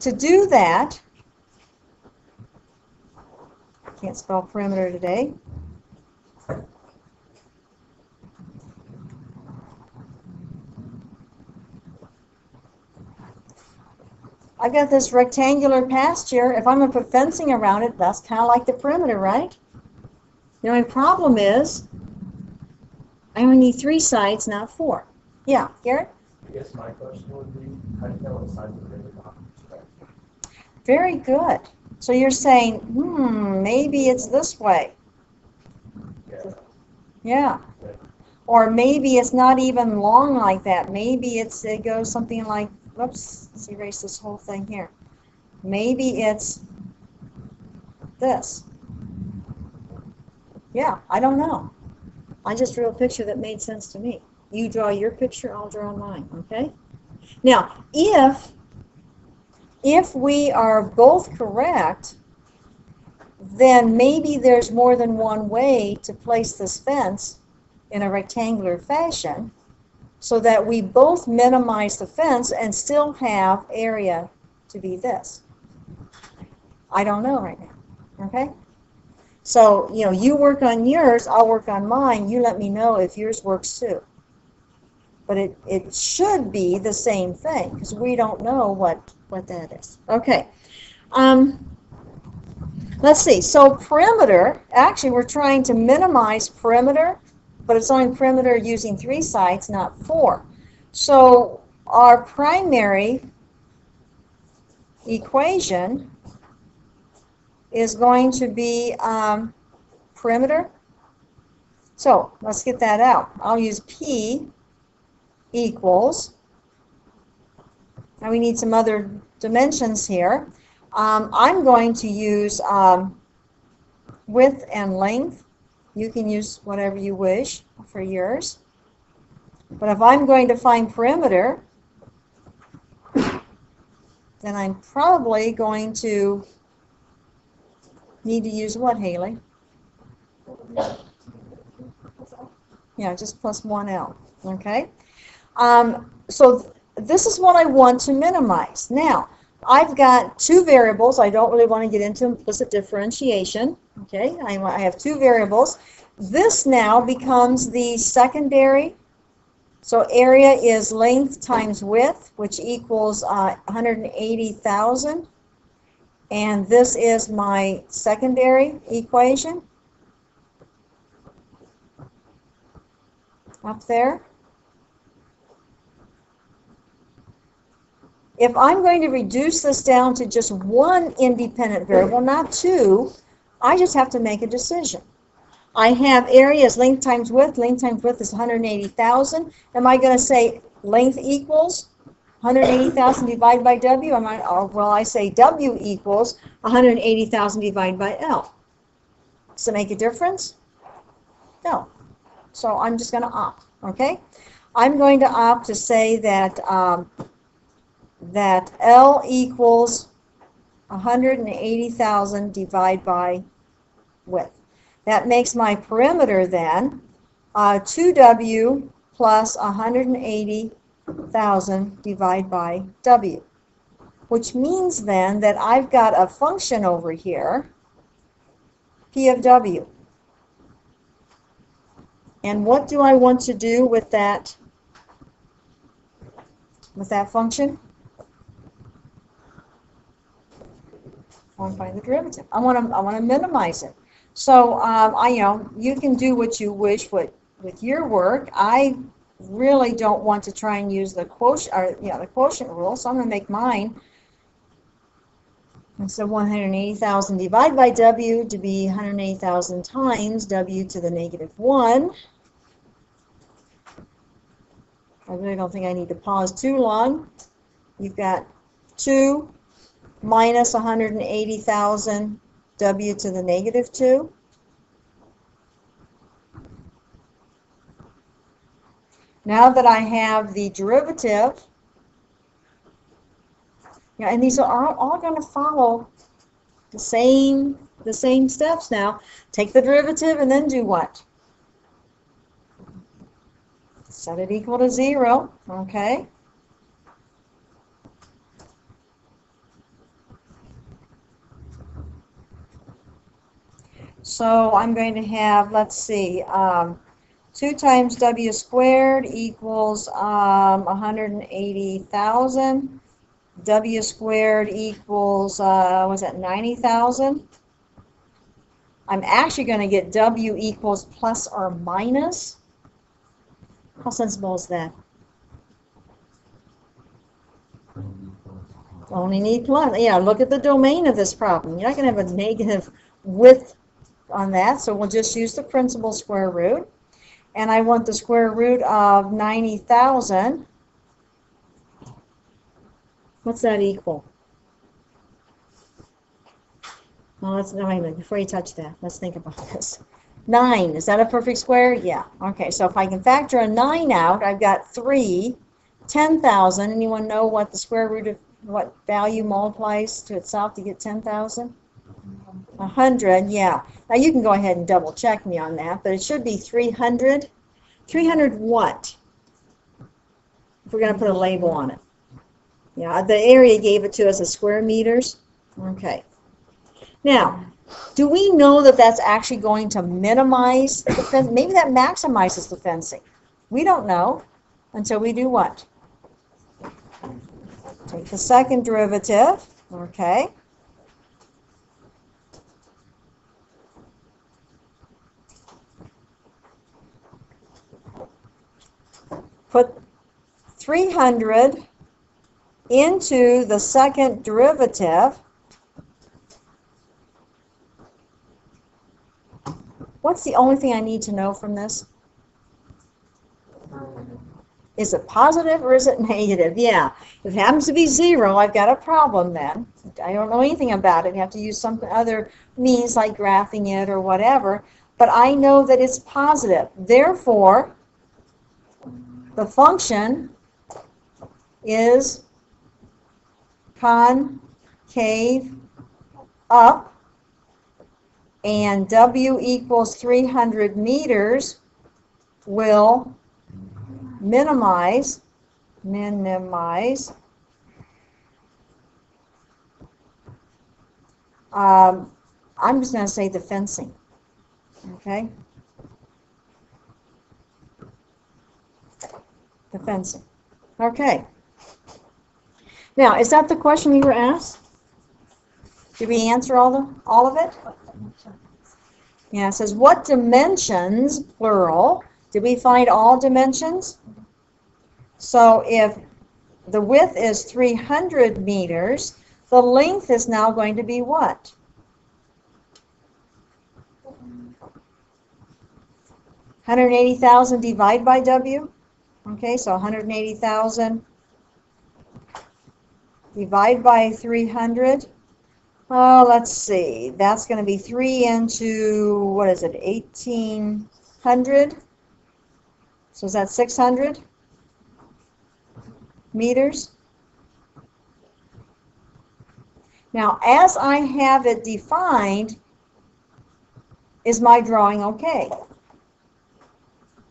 to do that, can't spell perimeter today. I've got this rectangular pasture. If I'm going to put fencing around it, that's kind of like the perimeter, right? The only problem is I only need 3 sides, not 4. Yeah, Garrett? I guess my question would be, how do you know what size of the perimeter? Very good. So you're saying, maybe it's this way. Yeah. Or maybe it's not even long like that. Maybe it goes something like, whoops, let's erase this whole thing here. Maybe it's this. Yeah, I don't know. I just drew a picture that made sense to me. You draw your picture, I'll draw mine, okay? Now, if we are both correct, then maybe there's more than one way to place this fence in a rectangular fashion so that we both minimize the fence and still have area to be this. I don't know right now, okay? So, you work on yours, I'll work on mine. You let me know if yours works too. But it should be the same thing because we don't know what that is. Okay. Let's see. So perimeter, actually we're trying to minimize perimeter, but it's only perimeter using 3 sides, not 4. So our primary equation is going to be perimeter. So let's get that out. I'll use P equals, now we need some other dimensions here. I'm going to use width and length. You can use whatever you wish for yours. But if I'm going to find perimeter, then I'm probably going to need to use what, Haley? Yeah, just plus 1L, okay? So this is what I want to minimize. Now, I've got 2 variables. I don't really want to get into implicit differentiation, okay? I have 2 variables. This now becomes the secondary. So area is length times width, which equals 180,000. And this is my secondary equation up there. If I'm going to reduce this down to just 1 independent variable, not 2, I just have to make a decision. I have areas length times width. Length times width is 180,000. Am I going to say length equals 180,000 divided by W? Well, I say W equals 180,000 divided by L. Does it make a difference? No. So I'm just going to opt, okay? I'm going to opt to say that that L equals 180,000 divided by width. That makes my perimeter then 2W plus 180,000 divided by W, which means then that I've got a function over here, P of W. And what do I want to do with that function? I want to find the derivative. I want to minimize it. So you can do what you wish with your work. I really don't want to try and use the quotient rule, so I'm going to make mine instead of 180,000 divided by W to be 180,000 times W to the -1. I really don't think I need to pause too long. You've got 2 minus 180,000 W to the -2. Now that I have the derivative, and these are all going to follow the same steps now. Take the derivative and then do what? Set it equal to 0, okay? So I'm going to have, let's see, 2 times W squared equals 180,000. W squared equals, was that 90,000? I'm actually going to get W equals plus or minus. How sensible is that? Only need plus. Yeah, look at the domain of this problem. You're not going to have a negative width on that, so we'll just use the principal square root. And I want the square root of 90,000. What's that equal? Well, let's, no, wait a minute, before you touch that, let's think about this. 9, is that a perfect square? Yeah. Okay, so if I can factor a 9 out, I've got 3, 10,000. Anyone know what the square root of what value multiplies to itself to get 10,000? 100, yeah. Now you can go ahead and double check me on that, but it should be 300. 300 what? If we're going to put a label on it. Yeah, the area gave it to us as square meters. Okay. Now, do we know that that's actually going to minimize the fence? Maybe that maximizes the fencing. We don't know until we do what? Take the second derivative. Okay. Put 300 into the second derivative. What's the only thing I need to know from this? Is it positive or is it negative? Yeah, if it happens to be 0, I've got a problem then. I don't know anything about it. You have to use some other means like graphing it or whatever. But I know that it's positive. Therefore, the function is concave up, and W equals 300 meters will minimize. I'm just going to say the fencing. Okay? The fencing. Okay. Now, is that the question you were asked? Did we answer all of it? Yeah, it says what dimensions, plural, did we find all dimensions? So if the width is 300 meters, the length is now going to be what? 180,000 divided by W. Okay, so 180,000 divided by 300. Oh, let's see. That's going to be 3 into, what is it, 1,800? So is that 600 meters? Now, as I have it defined, is my drawing okay?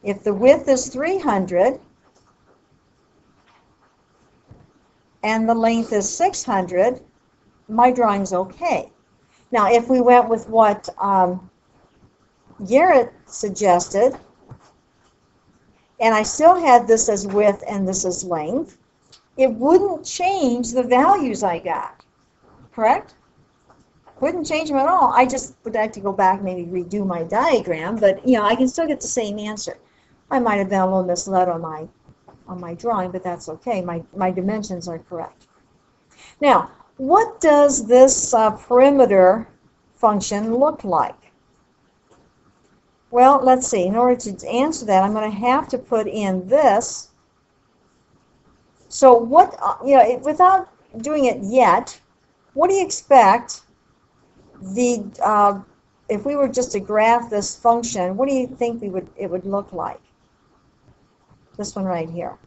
If the width is 300 and the length is 600, my drawing's okay. Now, if we went with what Garrett suggested, and I still had this as width and this as length, it wouldn't change the values I got, correct? Wouldn't change them at all. I just would like to go back and maybe redo my diagram, but you know, I can still get the same answer. I might have been a little misled on my drawing, but that's okay. My dimensions are correct. Now, what does this perimeter function look like? Well, let's see. In order to answer that, I'm going to have to put in this. So what, you know, without doing it yet, what do you expect if we were just to graph this function, what do you think it would look like? This one right here.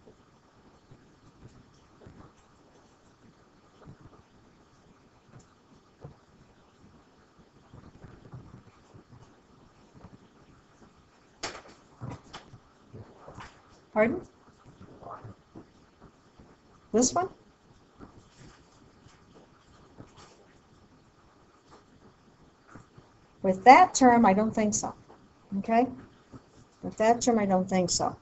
Pardon? This one? With that term, I don't think so. Okay? With that term, I don't think so.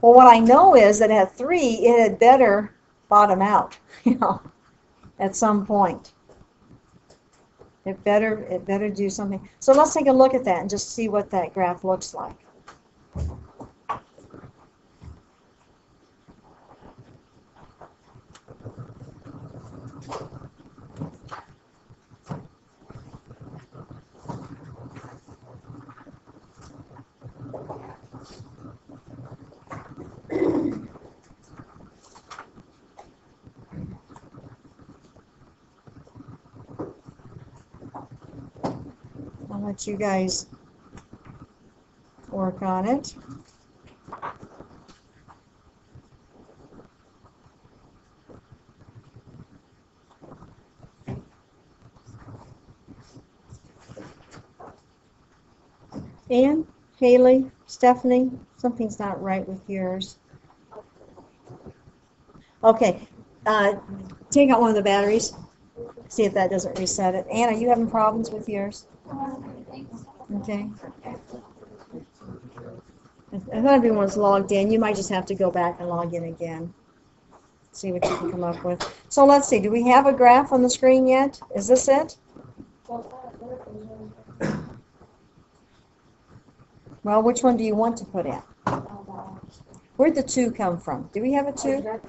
Well, what I know is that at 3, it had better bottom out, at some point. It better do something. So let's take a look at that and just see what that graph looks like. I'll let you guys work on it. Ann, Haley, Stephanie, something's not right with yours. Okay, take out one of the batteries. See if that doesn't reset it. Ann, are you having problems with yours? Okay. I thought everyone's logged in. You might just have to go back and log in again. See what you can come up with. So let's see. Do we have a graph on the screen yet? Is this it? Well, which one do you want to put in? Where'd the 2 come from? Do we have a 2?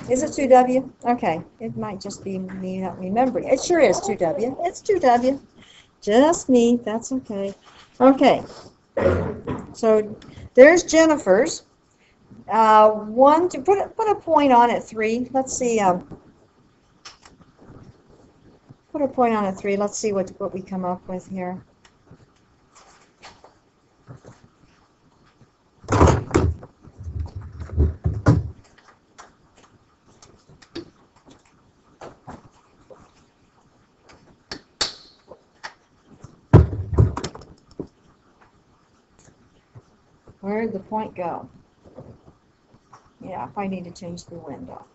Is it 2W? Okay. It might just be me not remembering. It sure is 2W. It's 2W. Just me. That's okay. Okay. So there's Jennifer's. One to put a point on at 3. Let's see. Put a point on at 3. Let's see what we come up with here. Where did the point go? Yeah, I need to change the window.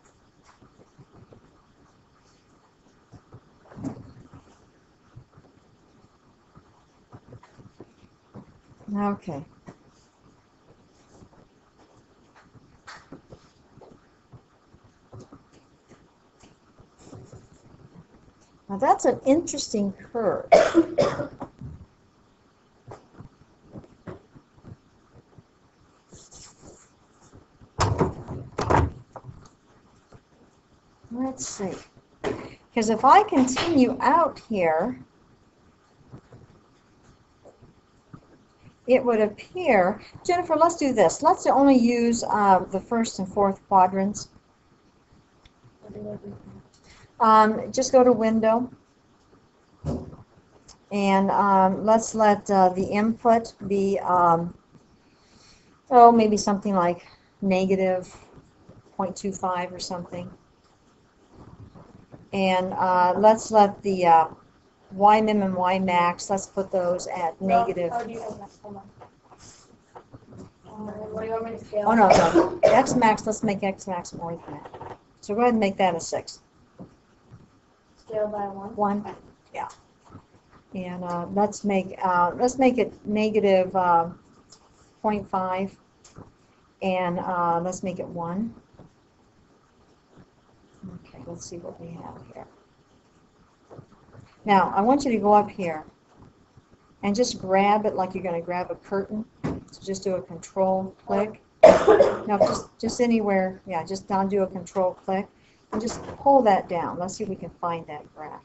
Okay. Now that's an interesting curve. Let's see. Because if I continue out here, it would appear, Jennifer, let's do this. Let's only use the first and fourth quadrants. Just go to Window. And let's let the input be, maybe something like negative 0.25 or something. And let's let the Ymin and Ymax, let's put those at negative. What do you want me to scale? Oh, no. X max, let's make X max more than that. So go ahead and make that a 6. Scale by 1? 1, yeah. And let's make it negative 0.5, and let's make it 1. Okay, let's see what we have here. Now, I want you to go up here and just grab it like you're going to grab a curtain. So just do a control click. No, just anywhere. Yeah, just do a control click and just pull that down. Let's see if we can find that graph.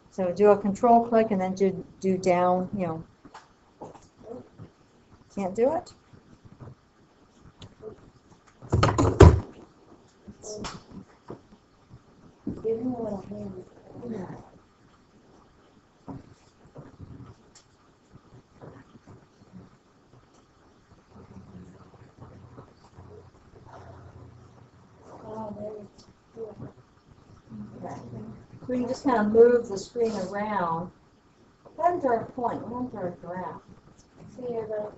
So do a control click and then do down, Can't do it? Give him a little hand. So you just kind of move the screen around. What happened to our point? What happened to our graph? See, the